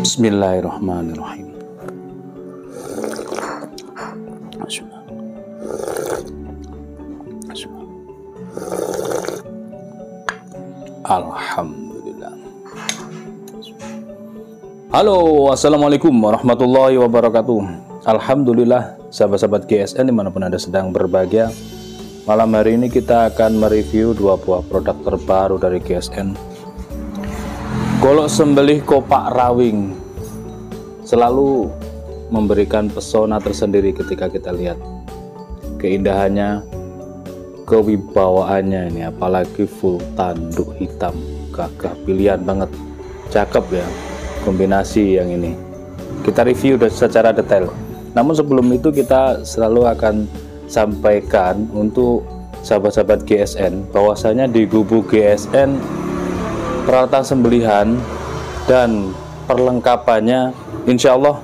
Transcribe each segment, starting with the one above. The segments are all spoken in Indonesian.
Bismillahirrahmanirrahim. Alhamdulillah. Halo, assalamualaikum warahmatullahi wabarakatuh. Alhamdulillah, sahabat-sahabat GSN dimanapun Anda sedang berbahagia. Malam hari ini kita akan mereview dua buah produk terbaru dari GSN. Golok sembelih kopak rawing selalu memberikan pesona tersendiri ketika kita lihat keindahannya, kewibawaannya ini, apalagi full tanduk hitam, gagah pilihan banget, cakep ya kombinasi yang ini. Kita review secara detail. Namun sebelum itu kita selalu akan sampaikan untuk sahabat-sahabat GSN bahwasanya di gubuk GSN peralatan sembelihan dan perlengkapannya insya Allah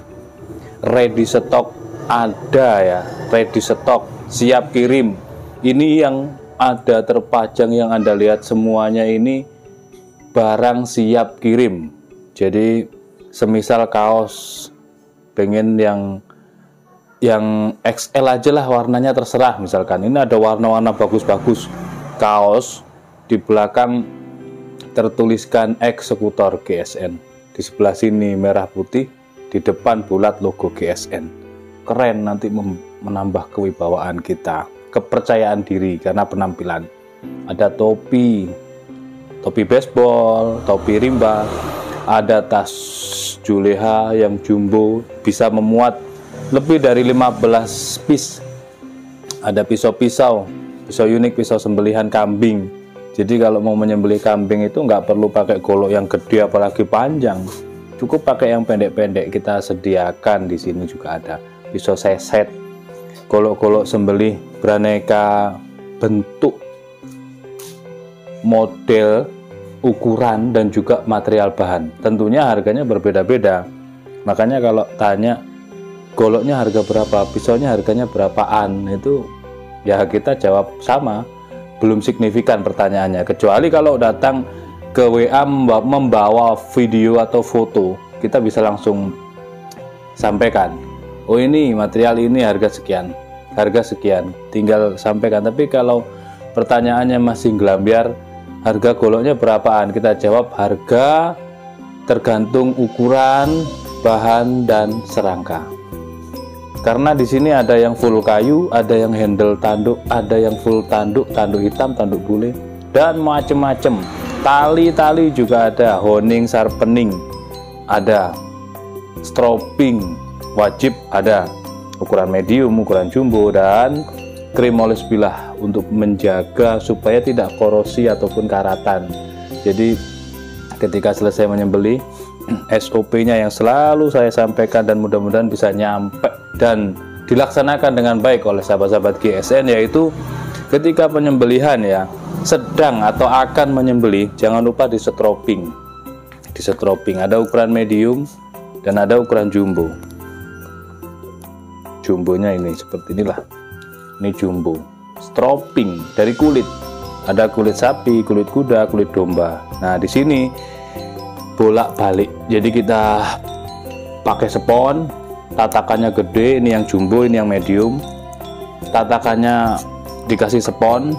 ready stock ada ya, ready stock, siap kirim. Ini yang ada terpajang yang Anda lihat semuanya ini barang siap kirim. Jadi semisal kaos pengen yang XL aja lah, warnanya terserah. Misalkan ini ada warna-warna bagus-bagus kaos, di belakang tertuliskan eksekutor GSN, di sebelah sini merah putih, di depan bulat logo GSN. Keren, nanti menambah kewibawaan kita, kepercayaan diri karena penampilan. Ada topi baseball, topi rimba, ada tas juleha yang jumbo bisa memuat lebih dari 15 piece. Ada pisau unik, pisau sembelihan kambing. Jadi kalau mau menyembelih kambing itu nggak perlu pakai golok yang gede apalagi panjang. Cukup pakai yang pendek-pendek, kita sediakan di sini juga ada pisau seset, golok-golok sembelih beraneka bentuk, model, ukuran dan juga material bahan. Tentunya harganya berbeda-beda. Makanya kalau tanya goloknya harga berapa, pisaunya harganya berapaan, itu ya kita jawab sama, belum signifikan pertanyaannya. Kecuali kalau datang ke WA membawa video atau foto, kita bisa langsung sampaikan, oh ini material ini harga sekian, tinggal sampaikan. Tapi kalau pertanyaannya masih gelambiar, harga goloknya berapaan, kita jawab harga tergantung ukuran, bahan dan serangka. Karena di sini ada yang full kayu, ada yang handle tanduk, ada yang full tanduk hitam, tanduk bule, dan macem-macem. Tali-tali juga ada, honing, sharpening ada, stropping wajib ada, ukuran medium, ukuran jumbo, dan krim oles bilah untuk menjaga supaya tidak korosi ataupun karatan. Jadi ketika selesai menyembelih, SOP-nya yang selalu saya sampaikan dan mudah-mudahan bisa nyampe dan dilaksanakan dengan baik oleh sahabat-sahabat GSN, yaitu ketika penyembelihan ya, sedang atau akan menyembelih, jangan lupa di stropping. Ada ukuran medium, dan ada ukuran jumbo. Jumbonya ini seperti inilah. Ini jumbo. Stropping dari kulit. Ada kulit sapi, kulit kuda, kulit domba. Nah, di sini bolak-balik. Jadi kita pakai spons, tatakannya gede, ini yang jumbo, ini yang medium. Tatakannya dikasih spons,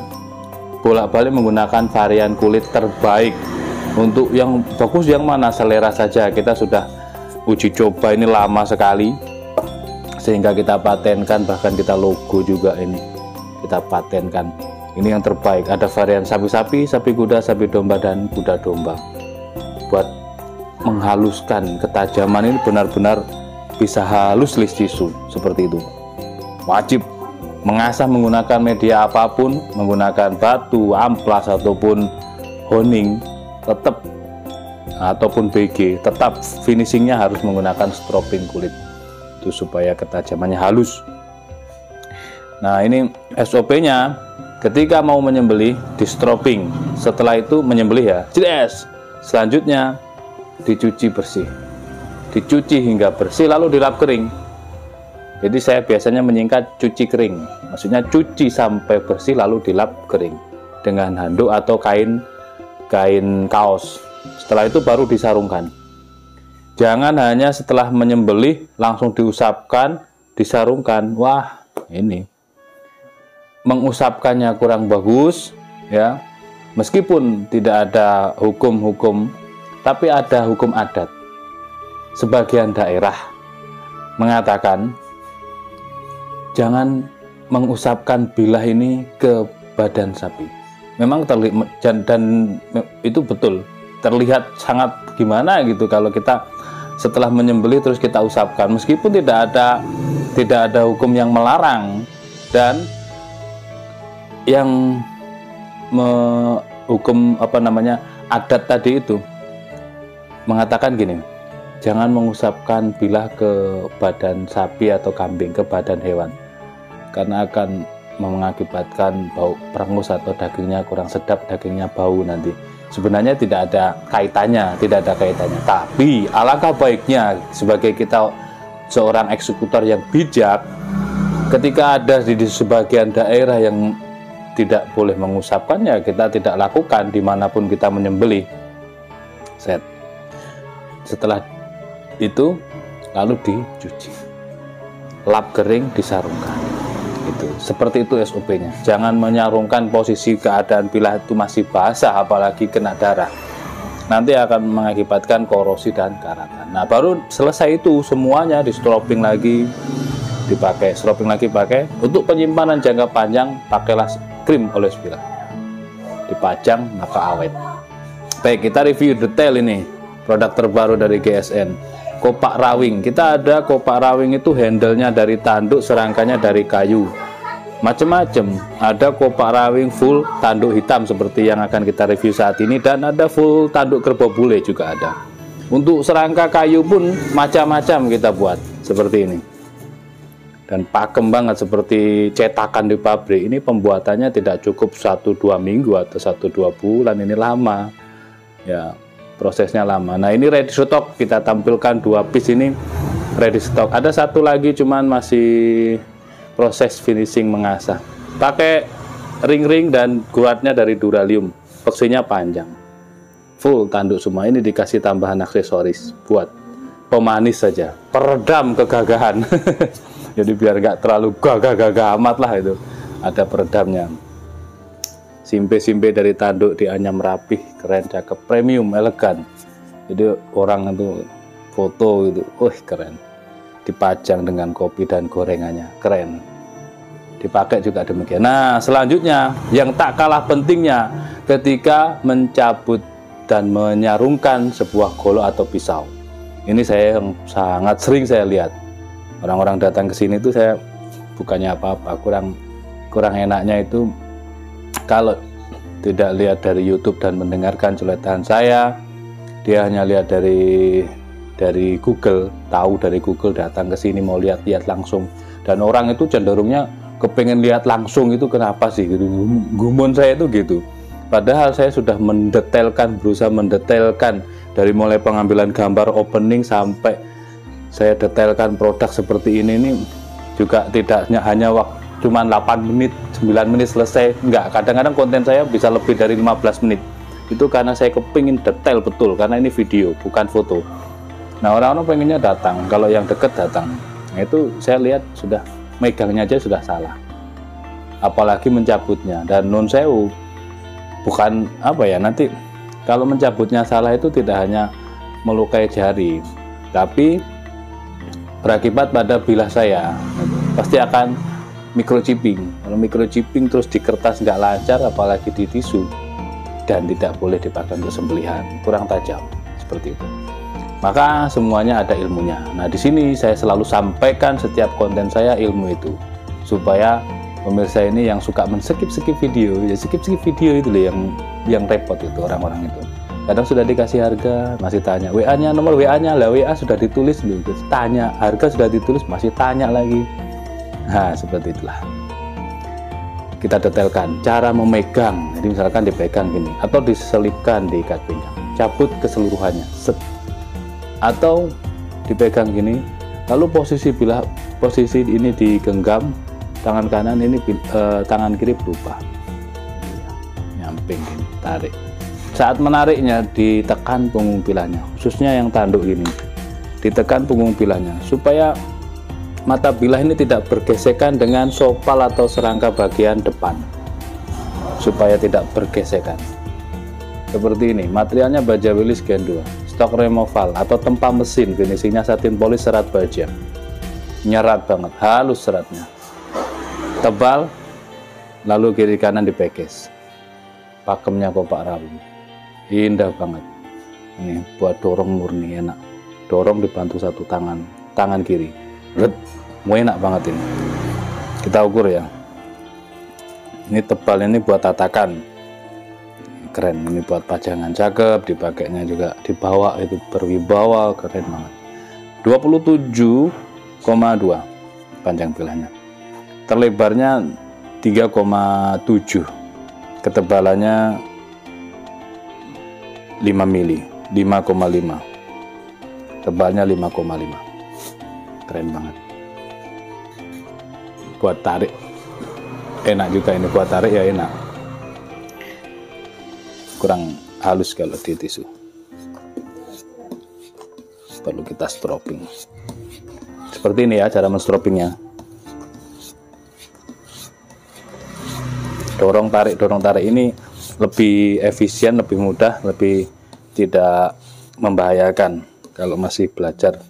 bolak-balik menggunakan varian kulit terbaik. Untuk yang bagus yang mana, selera saja. Kita sudah uji coba ini lama sekali, sehingga kita patenkan, bahkan kita logo juga ini kita patenkan. Ini yang terbaik. Ada varian sapi-sapi, sapi kuda, sapi domba, dan kuda domba. Buat menghaluskan ketajaman ini benar-benar bisa halus list tisu seperti itu. Wajib mengasah menggunakan media apapun, menggunakan batu, amplas ataupun honing, tetap ataupun BG, tetap finishingnya harus menggunakan stropping kulit itu supaya ketajamannya halus. Nah, ini SOP-nya. Ketika mau menyembelih, di stropping. Setelah itu menyembelih ya. Yes. Selanjutnya dicuci bersih. Dicuci hingga bersih lalu dilap kering. Jadi saya biasanya menyingkat cuci kering. Maksudnya cuci sampai bersih lalu dilap kering dengan handuk atau kain kaos. Setelah itu baru disarungkan. Jangan hanya setelah menyembelih langsung diusapkan, disarungkan. Wah, ini mengusapkannya kurang bagus ya. Meskipun tidak ada hukum-hukum, tapi ada hukum adat. Sebagian daerah mengatakan jangan mengusapkan bilah ini ke badan sapi. Memang terlihat, dan itu betul, terlihat sangat gimana gitu kalau kita setelah menyembelih terus kita usapkan, meskipun tidak ada hukum yang melarang. Dan yang hukum adat tadi itu mengatakan gini, jangan mengusapkan bilah ke badan sapi atau kambing, ke badan hewan, karena akan mengakibatkan bau perengus atau dagingnya kurang sedap, dagingnya bau nanti. Sebenarnya tidak ada kaitannya, tapi alangkah baiknya sebagai kita seorang eksekutor yang bijak, ketika ada di sebagian daerah yang tidak boleh mengusapkannya, kita tidak lakukan dimanapun kita menyembelih. Setelah itu lalu dicuci, lap kering, disarungkan. Itu seperti itu SOP-nya. Jangan menyarungkan posisi keadaan bilah itu masih basah, apalagi kena darah. Nanti akan mengakibatkan korosi dan karatan. Nah, baru selesai itu semuanya di stropping lagi, dipakai stropping lagi, pakai untuk penyimpanan jangka panjang. Pakailah krim oles bilah, dipajang maka awet. Baik, kita review detail ini produk terbaru dari GSN, kopak rawing. Kita ada kopak rawing itu handle-nya dari tanduk, serangkanya dari kayu, macam-macam. Ada kopak rawing full tanduk hitam seperti yang akan kita review saat ini, dan ada full tanduk kerbau bule juga ada. Untuk serangka kayu pun macam-macam kita buat seperti ini, dan pakem banget seperti cetakan di pabrik. Ini pembuatannya tidak cukup 1-2 minggu atau 1-2 bulan, ini lama ya, prosesnya lama. Nah, ini ready stock, kita tampilkan 2 piece ini ready stock. Ada satu lagi cuman masih proses finishing mengasah, pakai ring-ring dan guardnya dari Duralium, peksinya panjang, full tanduk semua. Ini dikasih tambahan aksesoris buat pemanis saja, peredam kegagahan. Jadi biar nggak terlalu gagah-gagah amat lah, itu ada peredamnya. Simpe-simpe dari tanduk dianyam rapih, keren, cakep, premium, elegan. Jadi orang itu foto gitu, keren. Dipajang dengan kopi dan gorengannya, keren. Dipakai juga demikian. Nah, selanjutnya yang tak kalah pentingnya ketika mencabut dan menyarungkan sebuah golok atau pisau. Ini saya yang sangat sering saya lihat. Orang-orang datang ke sini itu saya bukannya apa-apa, kurang enaknya itu kalau tidak lihat dari YouTube dan mendengarkan celotehan saya, dia hanya lihat dari Google, tahu dari Google, datang ke sini mau lihat-lihat langsung. Dan orang itu cenderungnya kepengen lihat langsung, itu kenapa sih gitu? Gumun saya itu gitu. Padahal saya sudah berusaha mendetailkan dari mulai pengambilan gambar opening sampai saya detailkan produk seperti ini juga tidak hanya waktu cuman 8 menit 9 menit selesai, enggak, kadang-kadang konten saya bisa lebih dari 15 menit. Itu karena saya kepingin detail betul, karena ini video bukan foto. Nah, orang-orang pengennya datang, kalau yang deket datang. Nah, itu saya lihat sudah megangnya aja sudah salah, apalagi mencabutnya. Dan non sewu, bukan apa ya, nanti kalau mencabutnya salah itu tidak hanya melukai jari, tapi berakibat pada bilah saya, pasti akan microchipping. Kalau microchipping terus di kertas nggak lancar, apalagi di tisu, dan tidak boleh dipakai untuk sembelihan, kurang tajam seperti itu. Maka semuanya ada ilmunya. Nah, di sini saya selalu sampaikan setiap konten saya ilmu itu, supaya pemirsa ini yang suka men-skip video, ya skip video itu loh yang repot itu orang-orang itu. Kadang sudah dikasih harga masih tanya WA-nya, nomor WA-nya lah, WA sudah ditulis loh, tanya harga sudah ditulis masih tanya lagi. Nah, seperti itulah. Kita detailkan cara memegang. Jadi misalkan dipegang gini atau diselipkan di ikat pinggang, cabut keseluruhannya, set. Atau dipegang gini, lalu posisi ini digenggam, tangan kanan ini tangan kiri berubah, nyamping gini, tarik. Saat menariknya ditekan punggung pilahnya, khususnya yang tanduk gini, ditekan punggung pilahnya supaya mata bilah ini tidak bergesekan dengan sopal atau serangka bagian depan, supaya tidak bergesekan. Seperti ini, materialnya baja Willys Gen 2, stok removal atau tempa mesin, finishingnya satin polis serat baja, nyerat banget, halus seratnya, tebal, lalu kiri kanan dipekes, pakemnya kopak rawing, indah banget. Ini buat dorong murni, enak, dorong dibantu satu tangan kiri, mau enak banget ini. Kita ukur ya, ini tebal, ini buat tatakan, keren. Ini buat pajangan, cakep, dipakainya juga dibawa, itu berwibawa, keren banget. 27,2 panjang bilahnya, terlebarnya 3,7, ketebalannya 5 mili, 5,5, tebalnya 5,5, keren banget. Buat tarik enak juga ini, buat tarik ya enak, kurang halus kalau di tisu, perlu kita stropping seperti ini ya, cara menstropingnya. Dorong tarik ini lebih efisien, lebih mudah, lebih tidak membahayakan kalau masih belajar.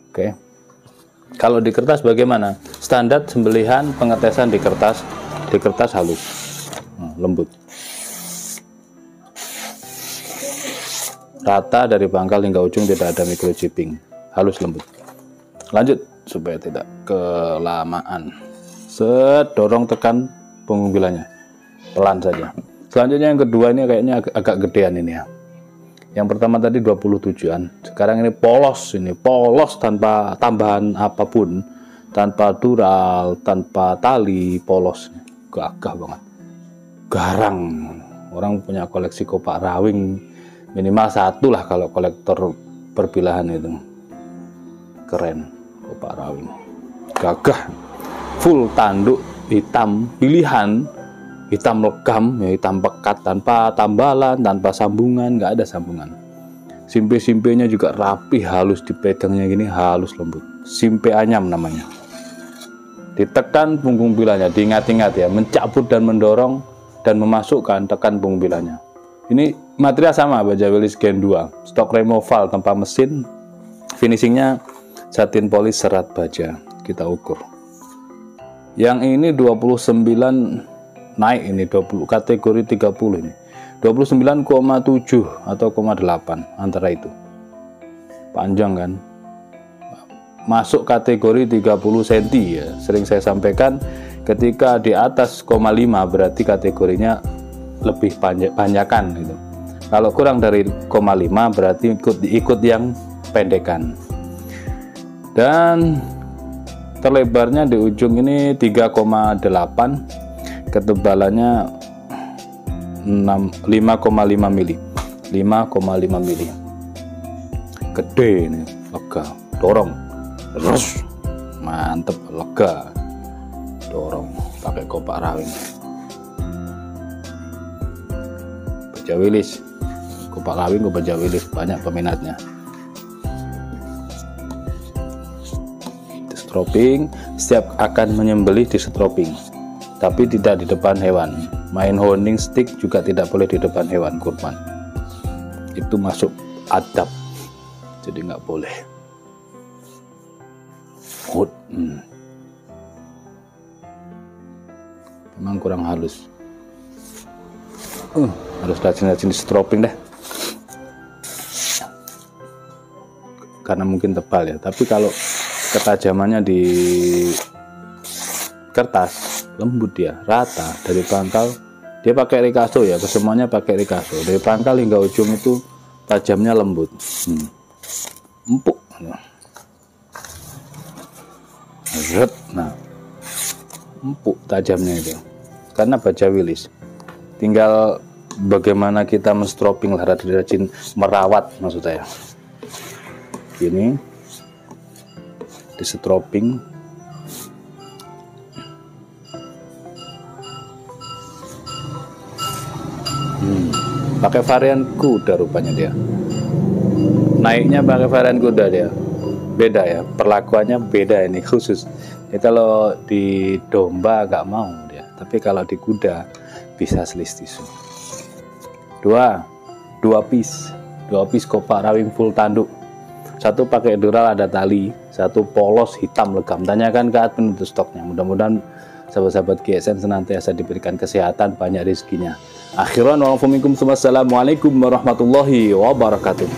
Oke. Kalau di kertas bagaimana? Standar sembelihan pengetesan di kertas halus, lembut, rata dari pangkal hingga ujung, tidak ada microchipping, halus lembut. Lanjut supaya tidak kelamaan. Set, dorong tekan punggung bilahnya, pelan saja. Selanjutnya yang kedua ini kayaknya agak gedean ini ya. Yang pertama tadi 27-an, sekarang ini polos tanpa tambahan apapun, tanpa dural, tanpa tali, polos, gagah banget, garang. Orang punya koleksi kopak rawing minimal satu lah kalau kolektor perbilahan itu, keren. Kopak rawing gagah, full tanduk hitam pilihan, hitam legam ya, hitam pekat, tanpa tambalan, tanpa sambungan, nggak ada sambungan. Simpe-simpenya juga rapi, halus, dipegangnya gini halus lembut, simpe anyam namanya. Ditekan punggung bilahnya, diingat-ingat ya, mencabut dan mendorong dan memasukkan, tekan punggung bilahnya. Ini material sama, baja Willys Gen 2, stok removal tanpa mesin, finishingnya satin polis serat baja. Kita ukur yang ini 29 naik, ini 20 kategori 30, ini 29,7 atau 0,8 antara itu, panjang kan, masuk kategori 30 cm ya. Sering saya sampaikan, ketika di atas 0,5 berarti kategorinya lebih banyakan gitu. Kalau kurang dari 0,5 berarti ikut yang pendekan. Dan terlebarnya di ujung ini 3,8, ketebalannya 5,5 mili, 5,5 mili. Gede ini, lega, dorong, terus mantep, lega, dorong, pakai kopak rawing. Baja wilis, kopak rawing ke baja wilis, banyak peminatnya. Stroping, setiap akan menyembelih di stroping, tapi tidak di depan hewan. Main honing stick juga tidak boleh di depan hewan kurban. Itu masuk adab, jadi nggak boleh. Memang kurang halus. Harus rajin-rajin di stroping deh. Karena mungkin tebal ya, tapi kalau ketajamannya di kertas lembut, dia rata dari pangkal. Dia pakai Ricasso ya, kesemuanya pakai Ricasso, dari pangkal hingga ujung itu tajamnya lembut, empuk. Nah, empuk tajamnya itu karena baja wilis. Tinggal bagaimana kita menstroping lah, rajin merawat maksud saya. Gini di stroping, pakai varian kuda rupanya dia. Naiknya pakai varian kuda dia. Beda ya, perlakuannya beda ini khusus. Ya, kalau di domba nggak mau dia, tapi kalau di kuda bisa selis tisu. Dua piece kopak rawing full tanduk. Satu pakai dural ada tali, satu polos hitam legam. Tanyakan ke admin untuk stoknya. Mudah-mudahan sahabat-sahabat GSM senantiasa diberikan kesehatan, banyak rezekinya. Akhiran, wassalamualaikum warahmatullahi wabarakatuh.